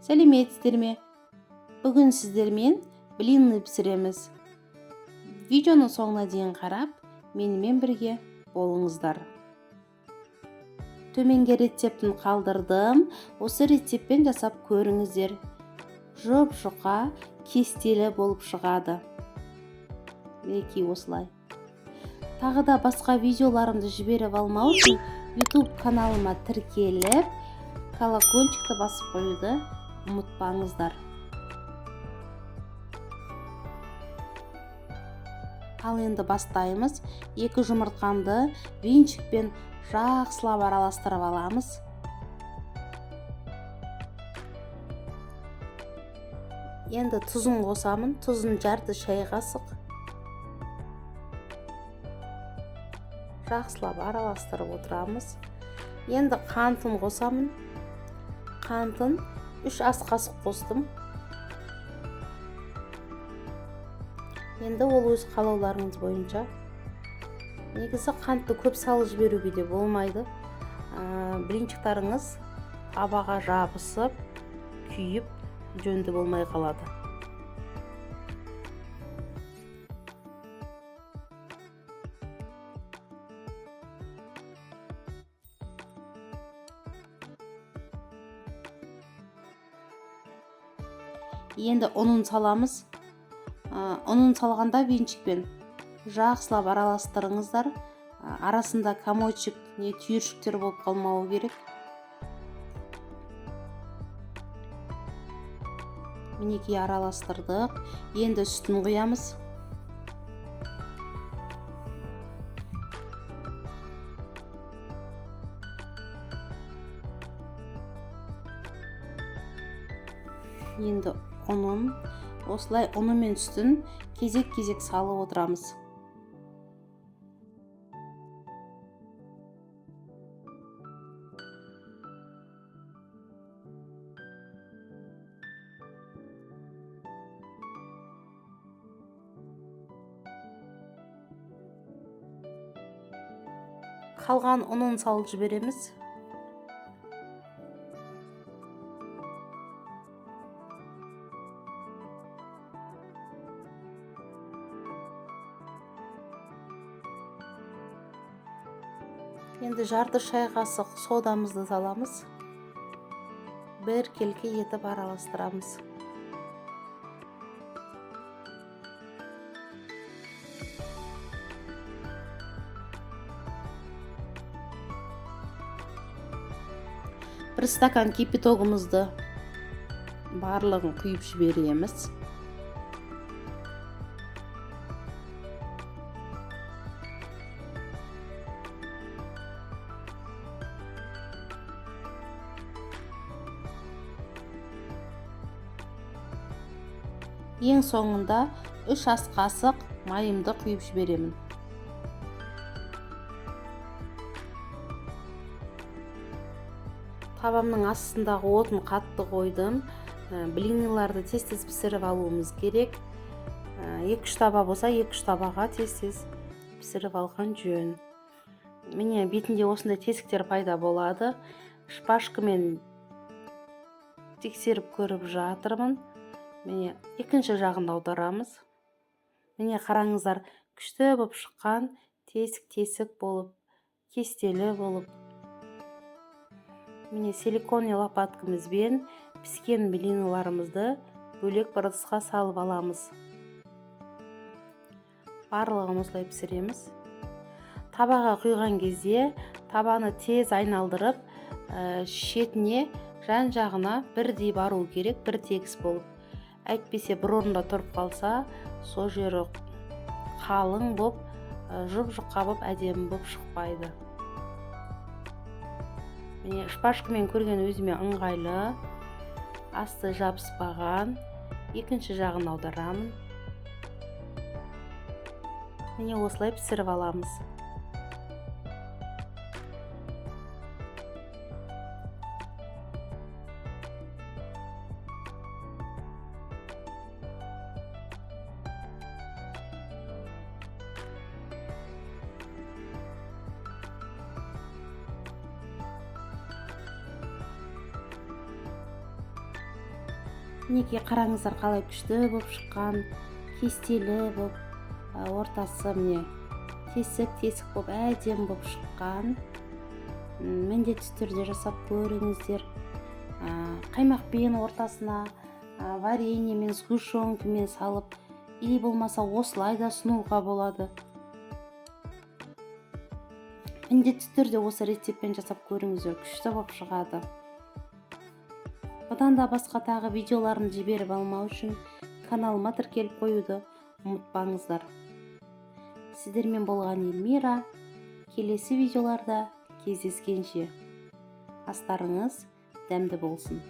Сәлеметсіздер ме? Бүгін сіздермен блинны пісіреміз. Видеоны соңына дейін қарап, менімен бірге болыңыздар. Төменге рецептін қалдырдым. Осы рецептпен жасап көріңіздер. Жұп-жұқа, кестелі болып шығады. Мінекей осылай. Тағы да басқа видеоларымды жіберіп алмау үшін YouTube каналыма тіркеліп, колокольчикті басып қоюды ұмытпаңыздар. Ал енді бастаймыз. 2 жұмыртқамды венчикпен жақсылап араластырып аламыз. Енді тұзын қосамын. Тұзын жарты шай қасық. Жақсылап араластырып отырамыз. Енді қантын қосамын. Қантын 3 ас қасық қостым. Енді ол өз қалауларыңыз бойынша. Негізі қантты көп салып жіберуге де болмайды. Блинчиктарыңыз табаға жабысып, күйіп, жөнді болмай қалады. Енді ұнын саламыз. Ұнын салғанда венчикпен жақсылап араластырыңыздар. Арасында комочек не түйіршіктер болып қалмауы керек. Мінекей араластырдық. Енді сүтін құямыз. Енді ұнын, осылай ұны мен сүтін кезек-кезек салып отырамыз. Қалған ұнын салып жібереміз. Енді жарты шай қасық содамызды саламыз. Бір келке етіп араластырамыз. Бір стакан кипятогымызды барлығын құйып жібереміз. Ең соңында 3 ас қасық майымды құйып жіберемін. Табамның астындағы отын қатты қойдым. Блинныларды тез-тез пісіріп алуымыз керек. 2-3 таба болса, 2-3 табаға тез-тез пісіріп алған жөн. Міне бетінде осындай тесіктер пайда болады. Шпажкамен тексеріп көріп жатырмын. Міне екінші жағын аударамыз. Міне қараңыздар, күшті болып шыққан, тесік-тесік болып, кестелі болып. Міне силикон лопаткамызбен піскен блинларымызды бөлек бір ыдысқа салып аламыз. Барлығын осылай пісіреміз. Табаға құйған кезде табаны тез айналдырып, шетіне, жан-жағына бірдей бару керек, бір тегіс болып. Әйтпесе бір орында тұрып қалса, сол жері қалың болып, жұп-жұқа болып, әдемі болып шықпайды. Міне шпажкамен көрген өзіме ыңғайлы, асты жабыспаған, екінші жағын аударамын. Міне осылай пісіріп аламыз. Мінекей қараңыздар қалай күшті болып шыққан, кестелі болып, ортасы міне тесік болып әдемі болып шыққан. Міндетті түрде жасап көріңіздер. Қаймақпен ортасына вареньемен, сгущенкамен салып, или болмаса осылай да ұсынуға болады. Міндетті түрде осы рецептпен жасап көріңіздер, күшті болып шығады. Бұдан да басқа тағы видеоларын жіберіп алмау үшін каналыма тіркеліп қоюды ұмытпаңыздар. Сіздермен болған Эльмира. Келесі видеоларда кездескенше астарыңыз дәмді болсын.